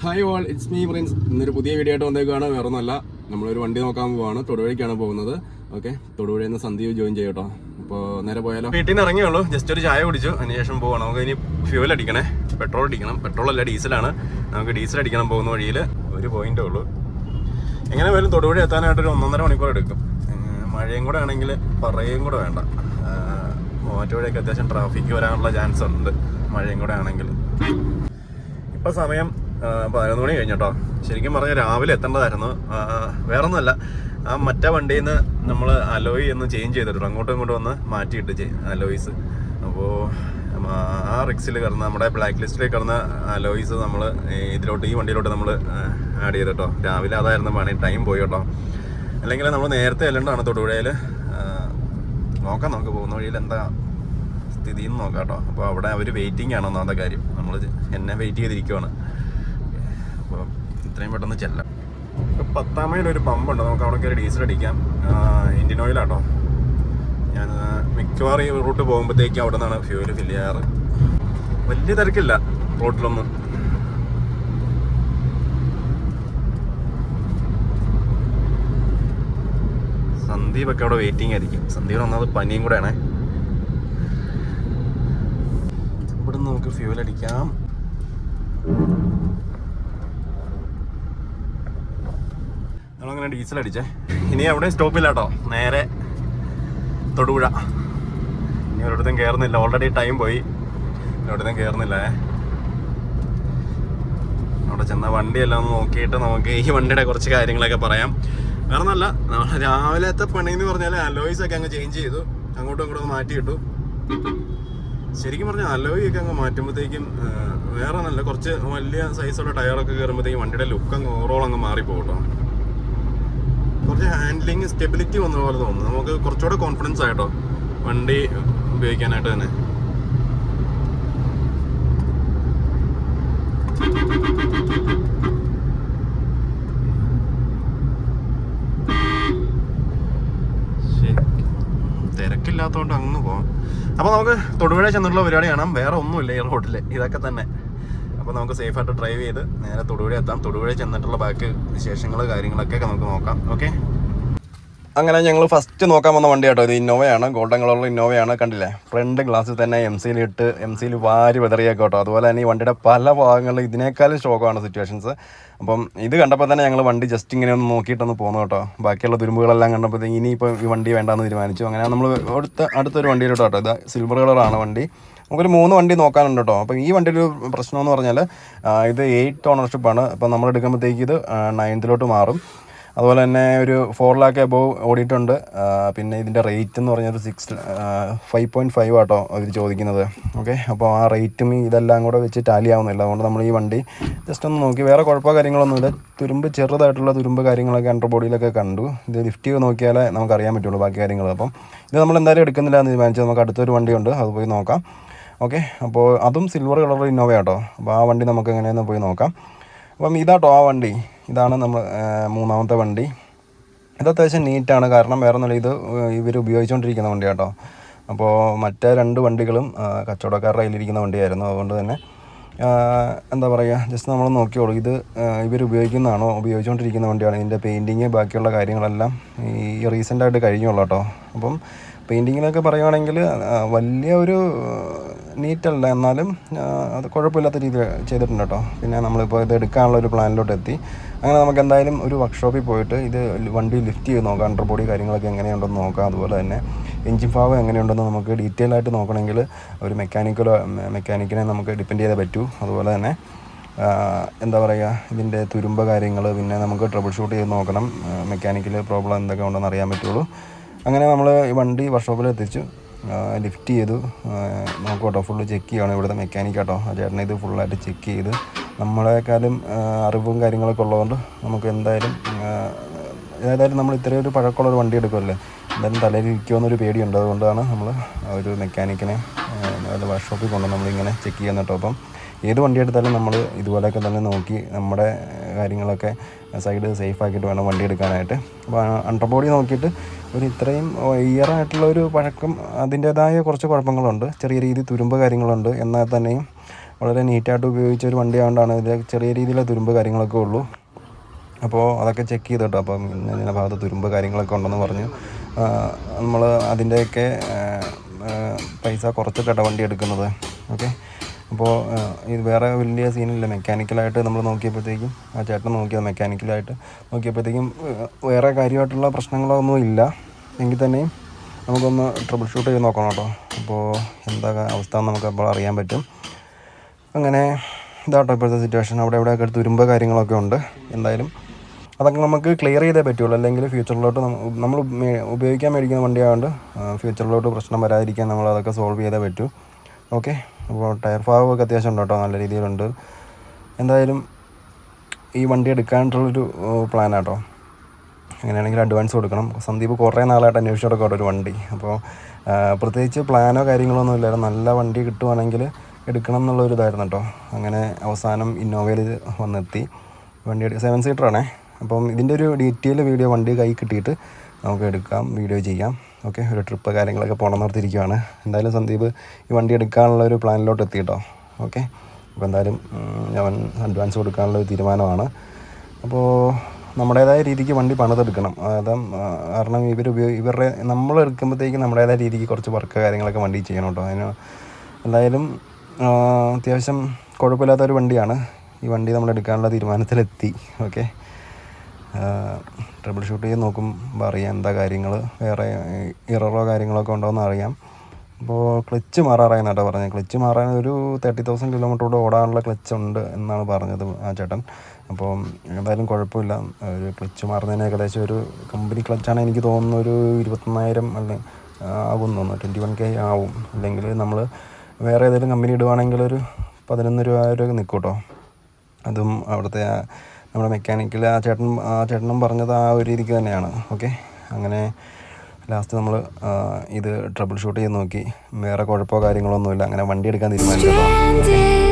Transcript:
Hi all, it's me Prince. ഇന്നൊരു പുതിയ video ആയിട്ട് വന്നേക്കാണ്. വേറെ ഒന്നല്ല, നമ്മളൊരു വണ്ടി നോക്കാൻ പോവാണ്. തൊടുപുഴയ്ക്കാണ് പോകുന്നത്. ഓക്കെ, തൊടുപുഴയിൽ നിന്ന് സന്ദീപ് ജോയിൻ ചെയ്യട്ടോ. അപ്പോൾ നേരെ പോയാലോ. വീട്ടിൽ നിന്ന് ഇറങ്ങിയുള്ളൂ, ജസ്റ്റ് ഒരു ചായ കുടിച്ചു. അതിനുശേഷം പോകണം. നമുക്ക് ഇനി ഫ്യൂവൽ അടിക്കണേ, പെട്രോൾ അടിക്കണം. പെട്രോൾ അല്ല, ഡീസലാണ്. നമുക്ക് ഡീസൽ അടിക്കണം. പോകുന്ന വഴിയിൽ ഒരു പോയിന്റേ ഉള്ളൂ. എങ്ങനെ പോയാലും തൊടുപുഴ എത്താനായിട്ടൊരു 1.5 മണിക്കൂർ എടുക്കും. മഴയും കൂടെ ആണെങ്കിൽ പറയുകയും കൂടെ വേണ്ട. മൂവാറ്റുപുഴയൊക്കെ അത്യാവശ്യം ട്രാഫിക്ക് വരാനുള്ള ചാൻസ് ഉണ്ട്, മഴയും കൂടെ ആണെങ്കിൽ. ഇപ്പം സമയം 11 മണി കഴിഞ്ഞട്ടോ. ശരിക്കും പറഞ്ഞാൽ രാവിലെ എത്തേണ്ടതായിരുന്നു. വേറൊന്നുമല്ല, ആ മറ്റേ വണ്ടിയിൽ നിന്ന് നമ്മൾ അലോയ് ഒന്ന് ചേഞ്ച് ചെയ്തിട്ടുണ്ട്. അങ്ങോട്ടും ഇങ്ങോട്ടും ഒന്ന് മാറ്റിയിട്ട് അലോയ്സ്. അപ്പോൾ ആ റിക്സിൽ കിടന്ന, നമ്മുടെ ബ്ലാക്ക് ലിസ്റ്റിലേക്ക് കിടന്ന അലോയ്സ് നമ്മൾ ഇതിലോട്ട്, ഈ വണ്ടിയിലോട്ട് നമ്മൾ ആഡ് ചെയ്തിട്ടോ. രാവിലെ അതായിരുന്നു പണി, ടൈം പോയി കേട്ടോ. അല്ലെങ്കിൽ നമ്മൾ നേരത്തെ അല്ലാണ്ടാണ് തൊടുപുഴയിൽ. നോക്കാം, നമുക്ക് പോകുന്ന വഴിയിൽ എന്താ സ്ഥിതിന്ന് നോക്കാം കേട്ടോ. അപ്പോൾ അവിടെ അവർ വെയിറ്റിംഗ് ആണ് ഒന്നാമത്തെ കാര്യം. നമ്മൾ എന്നെ വെയിറ്റ് ചെയ്തിരിക്കുവാണ്. അപ്പോൾ ഇത്രയും പെട്ടെന്ന് ചെല്ലാം. ഇപ്പോൾ 10 മൈൽ ഒരു പമ്പുണ്ട്, നമുക്ക് അവിടെ കയറി ഡീസൽ അടിക്കാം. ഇന്ത്യൻ ഓയിലാട്ടോ. ഞാൻ മിക്കവാറും ഈ റൂട്ട് പോകുമ്പോഴത്തേക്കും അവിടെ നിന്നാണ് ഫ്യൂവൽ ഫില്ല് ചെയ്യാറ്. വലിയ തിരക്കില്ല റോട്ടിലൊന്നും. സന്ദീപൊക്കെ അവിടെ വെയിറ്റിംഗ് ആയിരിക്കും. സന്ദീപ് ഒന്നാമത് പനിയും കൂടെയാണേ. ഇവിടെ നിന്ന് നമുക്ക് ഫ്യൂവൽ അടിക്കാം. നമ്മളങ്ങനെ ഡീസൽ അടിച്ചേ. ഇനി അവിടെ സ്റ്റോപ്പില്ല കേട്ടോ, നേരെ തൊടുപുഴ. ഇനി ഒരിടത്തും കയറുന്നില്ല, ഓൾറെഡി ടൈം പോയി. ഒരിടത്തും കയറുന്നില്ല. അവിടെ ചെന്ന വണ്ടിയെല്ലാം ഒന്ന് നോക്കിയിട്ട് നമുക്ക് ഈ വണ്ടിയുടെ കുറച്ച് കാര്യങ്ങളൊക്കെ പറയാം. വേറെ ഒന്നല്ല, രാവിലത്തെ പണി എന്ന് പറഞ്ഞാൽ അലോയ്സ് ഒക്കെ അങ്ങ് ചേഞ്ച് ചെയ്തു, അങ്ങോട്ടും ഇങ്ങോട്ടും മാറ്റിയിട്ടു. ശരിക്കും പറഞ്ഞാൽ അലോയ് ഒക്കെ അങ്ങ് മാറ്റുമ്പോഴത്തേക്കും വേറെ നല്ല കുറച്ച് വലിയ സൈസുള്ള ടയറൊക്കെ കയറുമ്പോഴത്തേക്കും വണ്ടിയുടെ ലുക്ക് അങ്ങ് ഓവറോൾ അങ്ങ് മാറിപ്പോകട്ടോ. കുറച്ച് ഹാൻഡ്ലിങ് സ്റ്റെബിലിറ്റി വന്ന പോലെ തോന്നുന്നു. നമുക്ക് കുറച്ചുകൂടെ കോൺഫിഡൻസ് ആയിട്ടോ വണ്ടി ഉപയോഗിക്കാനായിട്ട് തന്നെ. തിരക്കില്ലാത്തതുകൊണ്ട് അങ്ങ് പോകാം. അപ്പോൾ നമുക്ക് തൊടുപുഴ ചെന്നിട്ടുള്ള പരിപാടി കാണാം. വേറെ ഒന്നുമില്ല ഈ റോഡിൽ, ഇതൊക്കെ തന്നെ. അപ്പോൾ നമുക്ക് സേഫായിട്ട് ഡ്രൈവ് ചെയ്ത് നേരെ തൊടുപുഴ എത്താം. തൊടുപുഴ ചെന്നിട്ടുള്ള ബാക്കി വിശേഷങ്ങൾ കാര്യങ്ങളൊക്കെ നമുക്ക് നോക്കാം. ഓക്കെ, അങ്ങനെ ഞങ്ങൾ ഫസ്റ്റ് നോക്കാൻ വന്ന വണ്ടി കേട്ടോ. ഇത് ഇന്നോവയാണ്, ഗോൾഡൻ കളറുള്ള ഇന്നോവയാണ്. കണ്ടില്ലേ, ഫ്രണ്ട് ഗ്ലാസ്സിൽ തന്നെ എം സിയിൽ വാരി വെതറിയൊക്കെ കേട്ടോ. അതുപോലെ തന്നെ ഈ വണ്ടിയുടെ പല ഭാഗങ്ങളിൽ ഇതിനേക്കാളും ഷോക്കാണ് സിറ്റുവേഷൻസ്. അപ്പം ഇത് കണ്ടപ്പോൾ തന്നെ ഞങ്ങൾ വണ്ടി ജസ്റ്റ് ഇങ്ങനെ ഒന്ന് നോക്കിയിട്ടൊന്ന് പോകുന്നു കേട്ടോ. ബാക്കിയുള്ള തുരുമ്പുകളെല്ലാം കണ്ടപ്പോഴത്തേക്ക് ഇനിയിപ്പോൾ ഈ വണ്ടി വേണ്ടാന്ന് തീരുമാനിച്ചു. അങ്ങനെ നമ്മൾ അടുത്തൊരു വണ്ടിയിലോട്ടോ കേട്ടോ. ഇത് സിൽവർ കളറാണ് വണ്ടി. നമുക്കൊരു 3 വണ്ടി നോക്കാനുണ്ട് കേട്ടോ. അപ്പം ഈ വണ്ടിയുടെ ഒരു പ്രശ്നമെന്ന് പറഞ്ഞാൽ ഇത് 8th ഓണർഷിപ്പാണ്. അപ്പം നമ്മൾ എടുക്കുമ്പോഴത്തേക്ക് ഇത് 9th മാറും. അതുപോലെ തന്നെ ഒരു 4 lakh എബോവ് ഓടിയിട്ടുണ്ട്. പിന്നെ ഇതിൻ്റെ റേറ്റ് എന്ന് പറഞ്ഞാൽ 5.5 ആട്ടോ അവർ ചോദിക്കുന്നത്. ഓക്കെ, അപ്പോൾ ആ റേറ്റും ഇതെല്ലാം കൂടെ വെച്ച് ടാലി ആവുന്നില്ല. അതുകൊണ്ട് നമ്മൾ ഈ വണ്ടി ജസ്റ്റ് ഒന്ന് നോക്കി. വേറെ കുഴപ്പമോ കാര്യങ്ങളൊന്നുമില്ല. തുരുമ്പ്, ചെറുതായിട്ടുള്ള തുരുമ്പ് കാര്യങ്ങളൊക്കെ അണ്ടർ ബോഡിയിലൊക്കെ കണ്ടു. ഇത് ലിഫ്റ്റ് ചെയ്ത് നോക്കിയാലേ നമുക്ക് അറിയാൻ പറ്റുള്ളൂ ബാക്കി കാര്യങ്ങൾ. അപ്പം ഇത് നമ്മൾ എന്തായാലും എടുക്കുന്നില്ല എന്ന് തീരുമാനിച്ചത്. നമുക്ക് അടുത്തൊരു വണ്ടിയുണ്ട്, അത് പോയി നോക്കാം. ഓക്കെ, അപ്പോൾ അതും സിൽവർ കളർ ഇന്നോവ ആട്ടോ. അപ്പോൾ ആ വണ്ടി നമുക്ക് എങ്ങനെയെന്ന് പോയി നോക്കാം. അപ്പം ഇതാട്ടോ ആ വണ്ടി. ഇതാണ് നമ്മൾ 3ാമത്തെ വണ്ടി. ഇത് അത്യാവശ്യം നീറ്റാണ്. കാരണം വേറെ ഒന്നുമില്ല, ഇത് ഇവർ ഉപയോഗിച്ചുകൊണ്ടിരിക്കുന്ന വണ്ടി കേട്ടോ. അപ്പോൾ മറ്റേ 2 വണ്ടികളും കച്ചവടക്കാരുടെ കയ്യിലിരിക്കുന്ന വണ്ടിയായിരുന്നു. അതുകൊണ്ട് തന്നെ എന്താ പറയുക, ജസ്റ്റ് നമ്മൾ നോക്കിയോളൂ. ഇത് ഇവർ ഉപയോഗിക്കുന്നതാണോ, ഉപയോഗിച്ചുകൊണ്ടിരിക്കുന്ന വണ്ടിയാണ്. ഇതിൻ്റെ പെയിൻറ്റിങ് ബാക്കിയുള്ള കാര്യങ്ങളെല്ലാം ഈ റീസെൻ്റായിട്ട് കഴിഞ്ഞുള്ളൂ കേട്ടോ. അപ്പം പെയിൻറ്റിങ്ങിലൊക്കെ പറയുകയാണെങ്കിൽ വലിയ ഒരു നീറ്റല്ല, എന്നാലും അത് കുഴപ്പമില്ലാത്ത രീതിയിൽ ചെയ്തിട്ടുണ്ട് കേട്ടോ. പിന്നെ നമ്മളിപ്പോൾ ഇത് എടുക്കാനുള്ള ഒരു പ്ലാനിലോട്ട് എത്തി. അങ്ങനെ നമുക്ക് എന്തായാലും ഒരു വർക്ക്ഷോപ്പിൽ പോയിട്ട് ഇത് വണ്ടി ലിഫ്റ്റ് ചെയ്ത് നോക്കാം. അണ്ടർ ബോഡി കാര്യങ്ങളൊക്കെ എങ്ങനെയുണ്ടെന്ന് നോക്കാം. അതുപോലെ തന്നെ എഞ്ചിൻ ഭാഗം എങ്ങനെയുണ്ടെന്ന് നമുക്ക് ഡീറ്റെയിൽ ആയിട്ട് നോക്കണമെങ്കിൽ ഒരു മെക്കാനിക്കിനെ നമുക്ക് ഡിപ്പെൻഡ് ചെയ്തേ പറ്റൂ. അതുപോലെ തന്നെ എന്താ പറയുക, ഇതിൻ്റെ തുരുമ്പ് കാര്യങ്ങൾ പിന്നെ നമുക്ക് ട്രബിൾ ഷൂട്ട് ചെയ്ത് നോക്കണം. മെക്കാനിക്കൽ പ്രോബ്ലം എന്തൊക്കെ ഉണ്ടെന്ന് അറിയാൻ പറ്റുള്ളൂ. അങ്ങനെ നമ്മൾ ഈ വണ്ടി വർക്ക്ഷോപ്പിൽ എത്തിച്ചു, ലിഫ്റ്റ് ചെയ്തു. നോക്കട്ടോ, ഫുള്ള് ചെക്ക് ചെയ്യണം ഇവിടുത്തെ മെക്കാനിക്ക് കേട്ടോ. ആ ചേട്ടനെ ഇത് ഫുള്ളായിട്ട് ചെക്ക് ചെയ്ത് നമ്മളെക്കാളും അറിവും കാര്യങ്ങളൊക്കെ ഉള്ളതുകൊണ്ട് നമുക്ക് എന്തായാലും നമ്മൾ ഇത്രയും ഒരു പഴക്കമുള്ളൊരു വണ്ടി എടുക്കുമല്ലേ, എന്തായാലും തലയിൽ ഇരിക്കുമെന്നൊരു പേടിയുണ്ട്. അതുകൊണ്ടാണ് നമ്മൾ ഒരു മെക്കാനിക്കിനെ വർക്ക്ഷോപ്പിൽ കൊണ്ട് നമ്മളിങ്ങനെ ചെക്ക് ചെയ്യുന്ന കേട്ടോ. അപ്പം ഏത് വണ്ടി എടുത്താലും നമ്മൾ ഇതുപോലെയൊക്കെ തന്നെ നോക്കി നമ്മുടെ കാര്യങ്ങളൊക്കെ സൈഡ് സേഫ് ആക്കിയിട്ട് വേണം വണ്ടി എടുക്കാനായിട്ട്. അപ്പോൾ അണ്ടർ ബോഡി നോക്കിയിട്ട് ഒരു ഇത്രയും ഇയറായിട്ടുള്ള ഒരു പഴക്കം അതിൻ്റേതായ കുറച്ച് കുഴപ്പങ്ങളുണ്ട്. ചെറിയ രീതിയിൽ തുരുമ്പ് കാര്യങ്ങളുണ്ട്. എന്നാൽ തന്നെയും വളരെ നീറ്റായിട്ട് ഉപയോഗിച്ച ഒരു വണ്ടി ആയതുകൊണ്ടാണ് ഇതിൽ ചെറിയ രീതിയിലെ തുരുമ്പ് കാര്യങ്ങളൊക്കെ ഉള്ളൂ. അപ്പോൾ അതൊക്കെ ചെക്ക് ചെയ്തിട്ടോ. അപ്പം ഇന്ന ഭാഗത്ത് തുരുമ്പ് കാര്യങ്ങളൊക്കെ ഉണ്ടെന്ന് പറഞ്ഞു. നമ്മൾ അതിൻ്റെയൊക്കെ പൈസ കുറച്ചിട്ടാണ് വണ്ടി എടുക്കുന്നത്. ഓക്കെ, അപ്പോൾ ഇത് വേറെ വലിയ സീനില്ല. മെക്കാനിക്കലായിട്ട് നമ്മൾ നോക്കിയപ്പോഴത്തേക്കും ആ ചേട്ടൻ നോക്കിയത് മെക്കാനിക്കലായിട്ട് നോക്കിയപ്പോഴത്തേക്കും വേറെ കാര്യമായിട്ടുള്ള പ്രശ്നങ്ങളോ ഒന്നും ഇല്ല. എങ്കിൽ തന്നെയും നമുക്കൊന്ന് ട്രബിൾ ഷൂട്ട് ചെയ്ത് നോക്കണം കേട്ടോ. അപ്പോൾ എന്താ അവസ്ഥ എന്ന് നമുക്ക് അപ്പോൾ അറിയാൻ പറ്റും. അങ്ങനെ ഇതാട്ടോ ഇപ്പോഴത്തെ സിറ്റുവേഷൻ. അവിടെ ഇവിടെയൊക്കെ തുരുമ്പ് കാര്യങ്ങളൊക്കെ ഉണ്ട്. എന്തായാലും അതൊക്കെ നമുക്ക് ക്ലിയർ ചെയ്തേ പറ്റുള്ളൂ. അല്ലെങ്കിൽ ഫ്യൂച്ചറിലോട്ട് നമ്മൾ ഉപയോഗിക്കാൻ മേടിക്കുന്ന വണ്ടിയായതുകൊണ്ട് ഫ്യൂച്ചറിലോട്ട് പ്രശ്നം വരാതിരിക്കാൻ നമ്മൾ അതൊക്കെ സോൾവ് ചെയ്തേ പറ്റൂ. ഓക്കെ, അപ്പോൾ ടയർ ഭാഗമൊക്കെ അത്യാവശ്യം ഉണ്ട് കേട്ടോ, നല്ല രീതിയിലുണ്ട്. എന്തായാലും ഈ വണ്ടി എടുക്കാനായിട്ടുള്ളൊരു പ്ലാനാട്ടോ. അങ്ങനെയാണെങ്കിൽ അഡ്വാൻസ് കൊടുക്കണം. സന്ദീപ് കുറേ നാളായിട്ട് അന്വേഷിച്ചോടൊക്കെ ഒരു വണ്ടി. അപ്പോൾ പ്രത്യേകിച്ച് പ്ലാനോ കാര്യങ്ങളോ ഒന്നും ഇല്ലായിരുന്നു. നല്ല വണ്ടി കിട്ടുവാണെങ്കിൽ എടുക്കണം എന്നുള്ളൊരു ഇതായിരുന്നു കേട്ടോ. അങ്ങനെ അവസാനം ഇന്നോവയിൽ വന്നെത്തി. വണ്ടി 7 സീറ്ററാണേ. അപ്പം ഇതിൻ്റെ ഒരു ഡീറ്റെയിൽ വീഡിയോ വണ്ടി കൈ കിട്ടിയിട്ട് നമുക്ക് എടുക്കാം, വീഡിയോ ചെയ്യാം. ഓക്കെ, ഒരു ട്രിപ്പ് കാര്യങ്ങളൊക്കെ പോകണം നിർത്തിയിരിക്കുകയാണ്. എന്തായാലും സന്ദീപ് ഈ വണ്ടി എടുക്കാനുള്ള ഒരു പ്ലാനിലോട്ട് എത്തി കേട്ടോ. ഓക്കെ, അപ്പോൾ എന്തായാലും ഞാൻ അഡ്വാൻസ് കൊടുക്കാനുള്ള ഒരു തീരുമാനമാണ്. അപ്പോൾ നമ്മുടേതായ രീതിക്ക് വണ്ടി പണിതെടുക്കണം. കാരണം ഇവരുടെ നമ്മൾ എടുക്കുമ്പോഴത്തേക്കും നമ്മുടേതായ രീതിക്ക് കുറച്ച് വർക്ക് കാര്യങ്ങളൊക്കെ വണ്ടി ചെയ്യണം കേട്ടോ. അതിന് എന്തായാലും അത്യാവശ്യം കുഴപ്പമില്ലാത്തൊരു വണ്ടിയാണ്. ഈ വണ്ടി നമ്മൾ എടുക്കാനുള്ള തീരുമാനത്തിലെത്തി. ഓക്കെ, ട്രബിൾ ഷൂട്ട് ചെയ്ത് നോക്കുമ്പോൾ അറിയാം എന്താ കാര്യങ്ങൾ, വേറെ ഇററോ കാര്യങ്ങളൊക്കെ ഉണ്ടോയെന്ന് അറിയാം. അപ്പോൾ ക്ലച്ച് മാറാറായെന്ന് കേട്ടോ പറഞ്ഞത്. ക്ലച്ച് മാറാൻ ഒരു 30,000 കിലോമീറ്ററോട് ഓടാനുള്ള ക്ലച്ച് ഉണ്ട് എന്നാണ് പറഞ്ഞത് ആ ചേട്ടൻ. അപ്പോൾ എന്തായാലും കുഴപ്പമില്ല. ഒരു ക്ലച്ച് മാറുന്നതിന് ഏകദേശം ഒരു കമ്പനി ക്ലച്ചാണ് എനിക്ക് തോന്നുന്നു ഒരു 21,000 അല്ലെങ്കിൽ ആകും തോന്നുന്നു, 21K ആവും. അല്ലെങ്കിൽ നമ്മൾ വേറെ ഏതെങ്കിലും കമ്പനി ഇടുവാണെങ്കിൽ ഒരു 11,000 നിൽക്കും കേട്ടോ. അതും അവിടുത്തെ നമ്മുടെ മെക്കാനിക്കൽ ആ ചേട്ടനും പറഞ്ഞത് ആ ഒരു രീതിക്ക് തന്നെയാണ്. ഓക്കെ, അങ്ങനെ ലാസ്റ്റ് നമ്മൾ ഇത് ട്രബിൾ ഷൂട്ട് ചെയ്ത് നോക്കി. വേറെ കുഴപ്പമോ കാര്യങ്ങളൊന്നുമില്ല. അങ്ങനെ വണ്ടി എടുക്കാൻ തീരുമാനിച്ചു കേട്ടോ.